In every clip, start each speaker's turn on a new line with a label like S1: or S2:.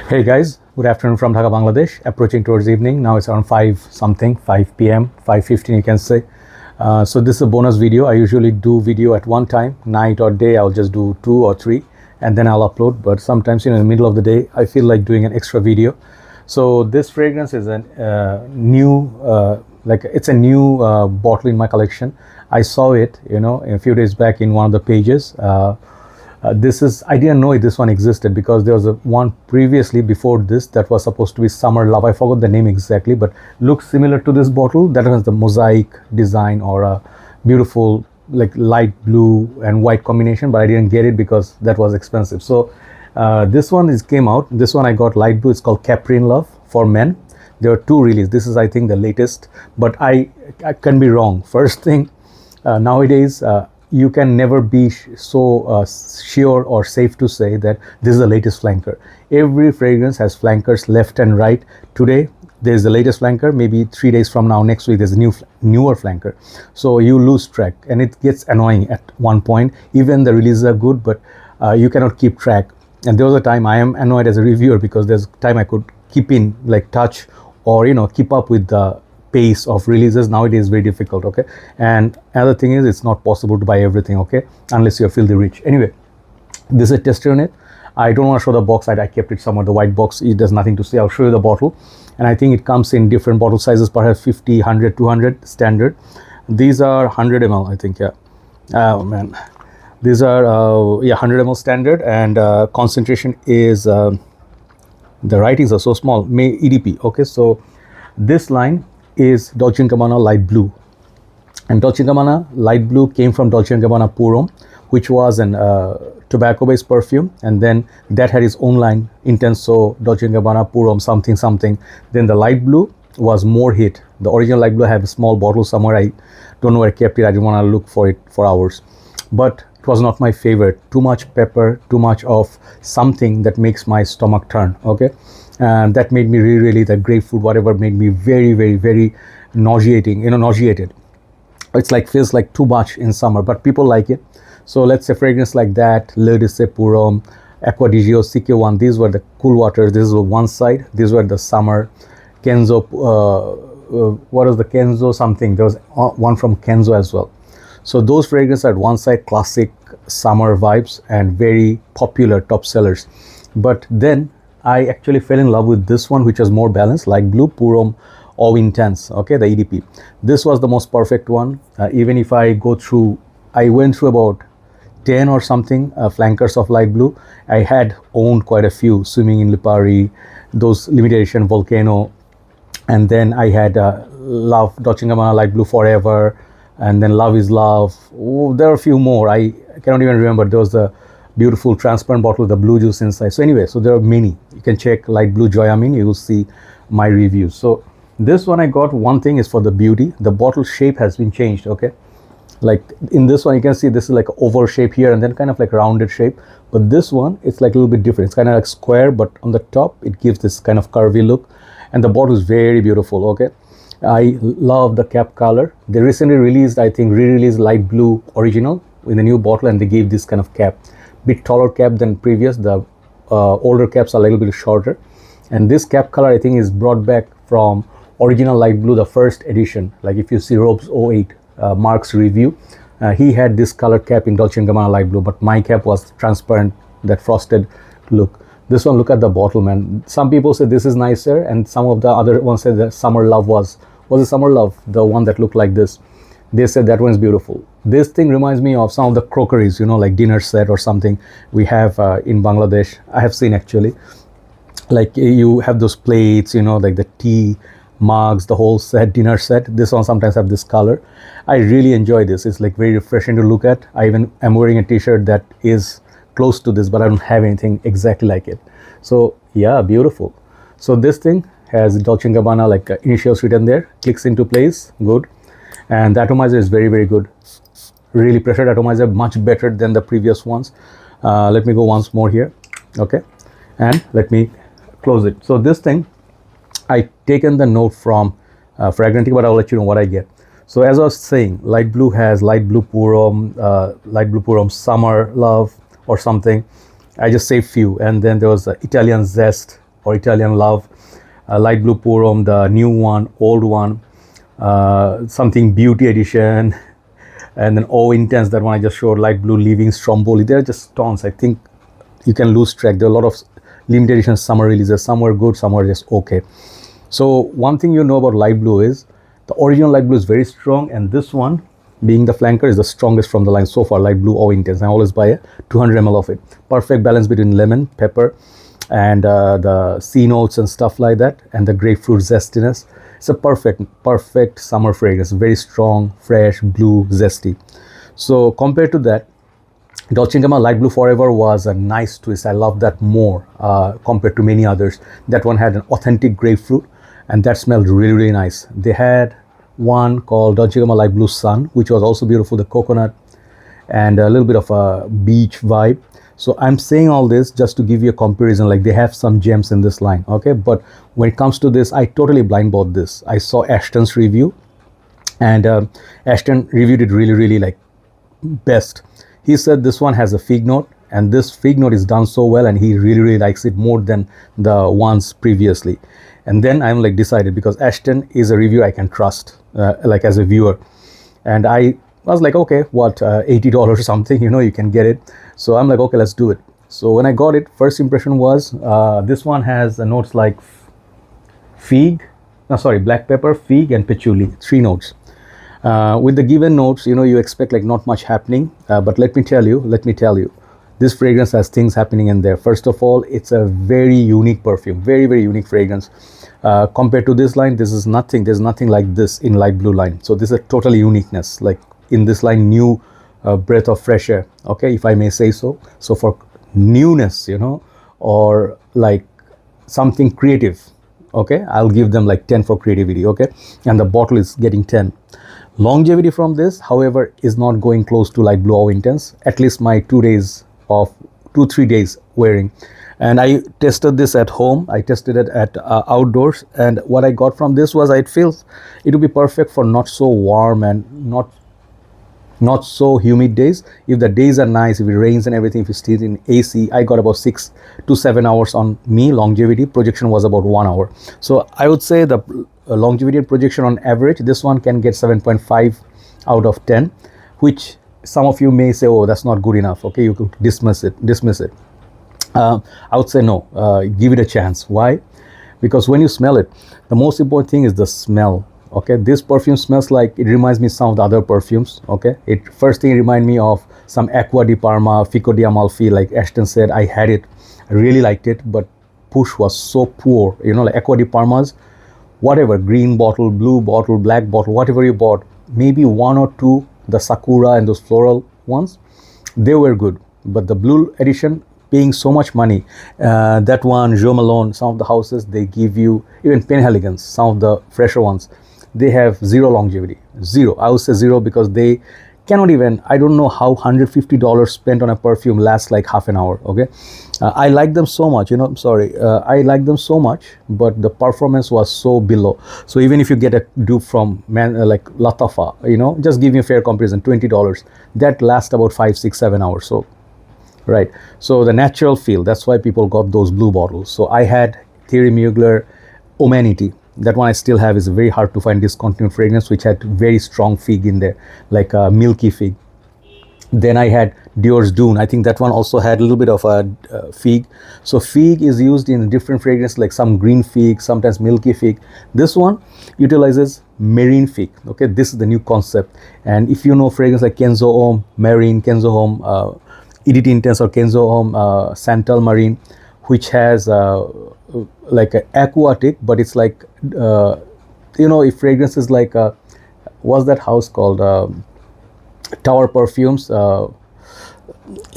S1: Hey guys, good afternoon from Dhaka, Bangladesh. Approaching towards evening. Now it's around 5 something, 5 p.m, 5:15 you can say. So this is a bonus video. I usually do video at one time, night or day. I'll just do 2 or 3 and then I'll upload. But sometimes in the middle of the day, I feel like doing an extra video. So this fragrance is a new bottle in my collection. I saw it, a few days back in one of the pages. I didn't know this one existed because there was one previously before this that was supposed to be Summer Love. I forgot the name exactly, but looks similar to this bottle. That has the mosaic design or a beautiful like light blue and white combination, but I didn't get it because that was expensive. So this one came out. This one I got light blue. It's called Capri in Love for men. There are 2 releases. This is I think the latest, but I can be wrong. First thing, nowadays you can never be so sure or safe to say that this is the latest flanker. Every fragrance has flankers left and right. Today there's the latest flanker, maybe 3 days from now, next week there's a newer flanker. So you lose track and it gets annoying at one point. Even the releases are good, but you cannot keep track. And there was a time I am annoyed as a reviewer because there's a time I could keep in like touch or keep up with the pace of releases. Nowadays very difficult. Okay, and another thing is it's not possible to buy everything, okay, unless you're filthy rich. Anyway, this is a tester unit. I don't want to show the box. I kept it somewhere. The white box, it does nothing to say. I'll show you the bottle, and I think it comes in different bottle sizes, perhaps 50, 100, 200 standard. These are 100 ml, I think. Yeah, oh man, these are 100 ml standard, and concentration is the writings are so small, may EDP. Okay, so this line is Dolce&Gabbana light blue, and Dolce&Gabbana light blue came from Dolce&Gabbana Homme, which was an tobacco based perfume, and then that had its own line, Intenso Dolce&Gabbana Homme something something. Then the light blue was more hit. The original light blue I have a small bottle somewhere. I don't know where I kept it. I didn't want to look for it for hours, but it was not my favorite. Too much pepper, too much of something that makes my stomach turn. Okay, and that made me really the grapefruit whatever made me very nauseated. It's like feels like too much in summer, but people like it. So let's say fragrance like that, Le de Purom, Acqua di Gio, CK1, these were the cool waters. This was one side. These were the summer. Kenzo, what was the Kenzo something? There was one from Kenzo as well. So those fragrances at one side, classic summer vibes and very popular top sellers. But then I actually fell in love with this one, which was more balanced, like blue Purom Au Intense, okay, the EDP. This was the most perfect one. Even if I went through about 10 or something flankers of light blue. I had owned quite a few, Swimming in Lipari, those limited edition Volcano, and then I had Love, Dolce&Gabbana light blue Forever, and then Love is Love. Oh, there are a few more. I cannot even remember. There was the beautiful transparent bottle with the blue juice inside. So anyway, so there are many. You can check light blue Joy Amin. You will see my reviews. So this one I got. One thing is for the beauty. The bottle shape has been changed. Okay, like in this one you can see this is like oval shape here and then kind of like rounded shape. But this one it's like a little bit different. It's kind of like square, but on the top it gives this kind of curvy look. And the bottle is very beautiful. Okay, I love the cap color. They recently released, I think, re-released light blue original in the new bottle, and they gave this kind of cap. Bit taller cap than previous. The older caps are a little bit shorter, and this cap color I think is brought back from original light blue, the first edition. Like if you see Robes 08 Mark's review, he had this color cap in Dolce&Gabbana light blue, but my cap was transparent, that frosted look. This one, look at the bottle, man. Some people say this is nicer, and some of the other ones said that Summer Love was it Summer Love, the one that looked like this. They said that one's beautiful. This thing reminds me of some of the crockeries, like dinner set or something we have in Bangladesh. I have seen actually, like you have those plates, like the tea mugs, the whole set, dinner set. This one sometimes have this color. I really enjoy this. It's like very refreshing to look at. I even am wearing a t-shirt that is close to this, but I don't have anything exactly like it. So yeah, beautiful. So this thing has Dolce&Gabbana like initials written there, clicks into place, good. And the atomizer is very good. Really pressured atomizer, much better than the previous ones. Let me go once more here. Okay, and let me close it. So this thing, I taken the note from Fragrantica, but I'll let you know what I get. So as I was saying, light blue has light blue Purom Summer Love or something. I just saved few, and then there was Italian Zest, or Italian love. Light blue pour homme, the new one, old one, something beauty edition, and then oh intense, that one I just showed, light blue leaving stromboli. There are just tons. I think you can lose track. There are a lot of limited edition summer releases. Some were good, some were just okay. So one thing you know about light blue is the original light blue is very strong, and this one, being the flanker, is the strongest from the line so far. Light blue oh intense. I always buy a 200 ml of it. Perfect balance between lemon, pepper, and the sea notes and stuff like that, and the grapefruit zestiness. It's a perfect summer fragrance. Very strong, fresh, blue, zesty. So compared to that, Dolce&Gabbana Light Blue Forever was a nice twist. I love that more compared to many others. That one had an authentic grapefruit, and that smelled really nice. They had one called Dolce&Gabbana Light Blue Sun, which was also beautiful, the coconut and a little bit of a beach vibe. So I'm saying all this just to give you a comparison, like they have some gems in this line, okay? But when it comes to this, I totally blind bought this. I saw Ashton's review, and Ashton reviewed it really like best. He said this one has a fig note, and this fig note is done so well, and he really likes it more than the ones previously. And then I'm like decided, because Ashton is a reviewer I can trust, like as a viewer. And I was like, okay, what, $80 or something, you know, you can get it. So I'm like, okay, let's do it. So when I got it, first impression was this one has notes like black pepper, fig, and patchouli, 3 notes. With the given notes, you know, you expect like not much happening, but let me tell you, this fragrance has things happening in there. First of all, it's a very unique perfume, very unique fragrance. Compared to this line, there's nothing like this in light blue line. So this is a total uniqueness, like in this line, new breath of fresh air, okay, if I may say so. So for newness, you know, or like something creative, okay, I'll give them like 10 for creativity, okay, and the bottle is getting 10. Longevity from this, however, is not going close to light blue or intense, at least my 2-3 days wearing. And I tested this at home, I tested it at outdoors, and what I got from this was, it feels it would be perfect for not so warm and not so humid days. If the days are nice, if it rains and everything, if you stay in AC, I got about 6 to 7 hours on me. Longevity projection was about 1 hour. So I would say the longevity and projection on average, this one can get 7.5 out of 10, which some of you may say, oh, that's not good enough, okay, you could dismiss it. I would say no, give it a chance. Why? Because when you smell it, the most important thing is the smell. Okay, this perfume smells like, it reminds me some of the other perfumes. Okay, it first thing remind me of some Acqua di Parma, Fico di Amalfi, like Ashton said. I had it, I really liked it, but push was so poor, you know, like Acqua di Parma's, whatever, green bottle, blue bottle, black bottle, whatever you bought, maybe 1 or 2, the Sakura and those floral ones, they were good. But the blue edition, paying so much money, that one, Jo Malone, some of the houses, they give you, even Penhaligon's, some of the fresher ones, they have zero longevity. Zero. I would say zero, because they cannot even, I don't know how $150 spent on a perfume lasts like half an hour. Okay, I like them so much, you know, I like them so much, but the performance was so below. So even if you get a dupe from like Latafa, you know, just give me a fair comparison, $20, that lasts about 5, 6, 7 hours. So right, so the natural feel, that's why people got those blue bottles. So I had Thierry Mugler Humanity. That one I still have, is very hard to find discontinued fragrance, which had very strong fig in there, like a milky fig. Then I had Dior's Dune. I think that one also had a little bit of a fig. So fig is used in different fragrances, like some green fig, sometimes milky fig. This one utilizes marine fig. Okay, this is the new concept. And if you know fragrance like Kenzo Homme Marine, Kenzo Homme Edit Intense, or Kenzo Homme Santal Marine, which has like an aquatic, but it's like, you know, if fragrance is like, what's that house called? Tower Perfumes,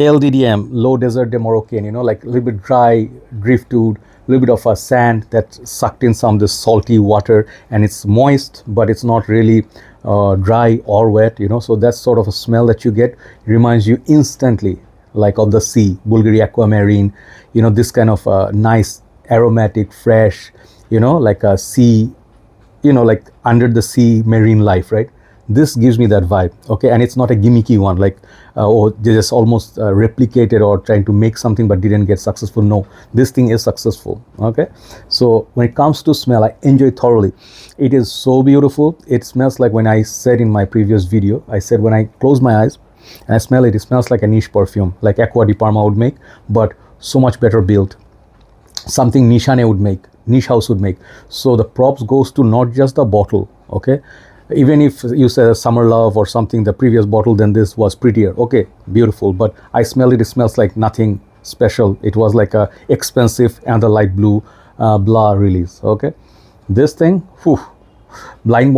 S1: LDDM, Low Desert de Moroccan, you know, like a little bit dry, driftwood, a little bit of a sand that sucked in some of this salty water, and it's moist, but it's not really dry or wet, you know. So that's sort of a smell that you get. It reminds you instantly like of the sea, Bulgari Aquamarine, you know, this kind of nice, aromatic, fresh, you know, like a sea, you know, like under the sea marine life, right? This gives me that vibe, okay? And it's not a gimmicky one, like oh, they just almost replicated or trying to make something but didn't get successful. No, this thing is successful, okay? So when it comes to smell, I enjoy it thoroughly. It is so beautiful. It smells like, when I said in my previous video, I said when I close my eyes and I smell it, it smells like a niche perfume, like Acqua di Parma would make, but so much better built. Something Nishane would make, niche house would make. So the props goes to not just the bottle, okay? Even if you say Summer Love or something, the previous bottle than this was prettier, okay, beautiful, but I smell it, it smells like nothing special. It was like a expensive and the light blue blah release, okay? This thing, whew, blind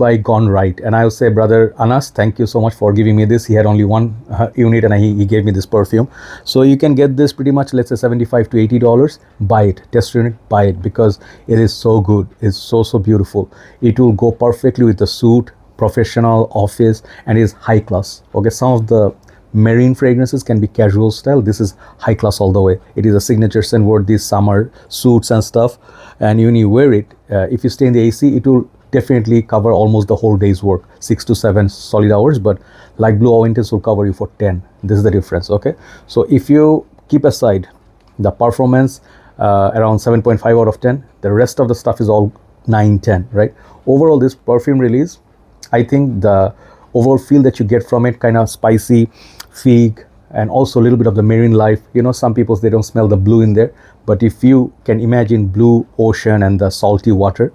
S1: buy gone right. And I would say, brother Anas, thank you so much for giving me this. He had only one unit and he gave me this perfume. So you can get this pretty much, let's say $75 to $80. Buy it, test unit, buy it, because it is so good. It's so beautiful. It will go perfectly with the suit, professional, office, and is high class, okay? Some of the marine fragrances can be casual style. This is high class all the way. It is a signature scent for these summer suits and stuff, and when you wear it, if you stay in the AC, it will definitely cover almost the whole day's work, 6 to 7 solid hours, but like Blue Intense will cover you for 10. This is the difference, okay? So if you keep aside the performance, around 7.5 out of 10, the rest of the stuff is all 9, 10, right? Overall, this perfume release, I think the overall feel that you get from it, kind of spicy, fig, and also a little bit of the marine life. You know, some people, they don't smell the blue in there, but if you can imagine blue ocean and the salty water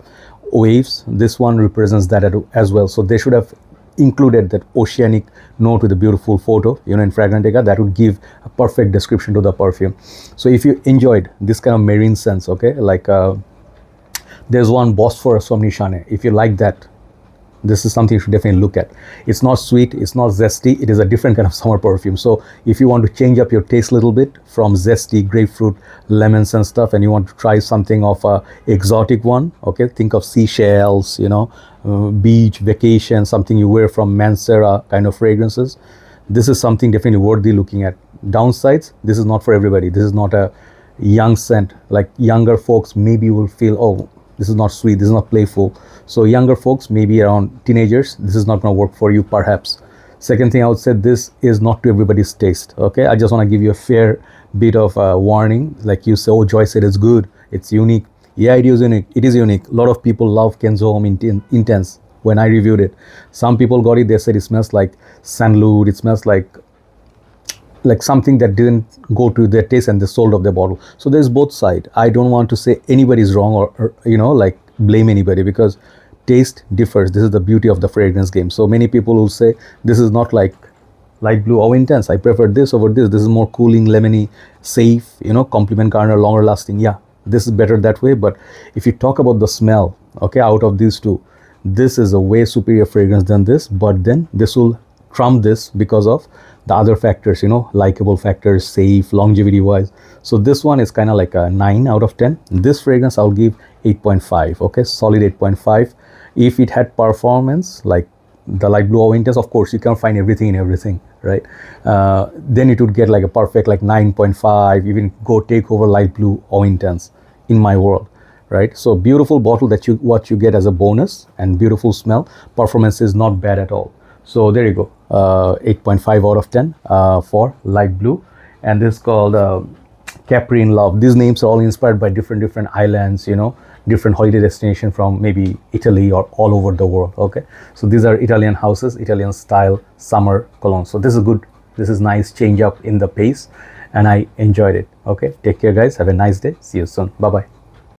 S1: waves, this one represents that as well. So they should have included that oceanic note with a beautiful photo, you know, in Fragrantica. That would give a perfect description to the perfume. So if you enjoyed this kind of marine sense, okay, like there's one Bosphorus from Nishane. If you like that, this is something you should definitely look at. It's not sweet, it's not zesty, it is a different kind of summer perfume. So if you want to change up your taste a little bit from zesty, grapefruit, lemons and stuff, and you want to try something of a exotic one, okay, think of seashells, you know, beach, vacation, something you wear from Mancera kind of fragrances. This is something definitely worthy looking at. Downsides, this is not for everybody. This is not a young scent. Like younger folks maybe will feel, oh, this is not sweet, this is not playful. So younger folks, maybe around teenagers, this is not going to work for you perhaps. Second thing I would say, this is not to everybody's taste, okay? I just want to give you a fair bit of warning. Like you say, oh, Joy said it's good, it's unique. Yeah, it is unique. It is unique. A lot of people love Kenzo Homme Intense when I reviewed it. Some people got it, they said it smells like Saint-Loup, it smells like something that didn't go to their taste and they sold off their bottle. So there's both sides. I don't want to say anybody's wrong or you know, like blame anybody, because taste differs. This is the beauty of the fragrance game. So many people will say this is not like light blue or intense, I prefer this over this. This is more cooling, lemony, safe, you know, compliment garner, longer lasting. Yeah, this is better that way. But if you talk about the smell, okay, out of these two, this is a way superior fragrance than this, but then this will trump this because of the other factors, you know, likable factors, safe, longevity wise. So this one is kind of like a 9 out of 10. This fragrance I'll give 8.5, okay, solid 8.5. If it had performance like the light blue or intense, of course you can find everything in everything, right? Then it would get like a perfect like 9.5, even go take over light blue or intense in my world, right? So beautiful bottle that what you get as a bonus, and beautiful smell. Performance is not bad at all. So there you go, 8.5 out of 10 for light blue. And this is called Capri in Love. These names are all inspired by different islands, you know, different holiday destination from maybe Italy or all over the world, okay? So these are Italian houses, Italian style summer cologne. So this is good, this is nice change up in the pace, and I enjoyed it, okay? Take care guys, have a nice day, see you soon, bye bye.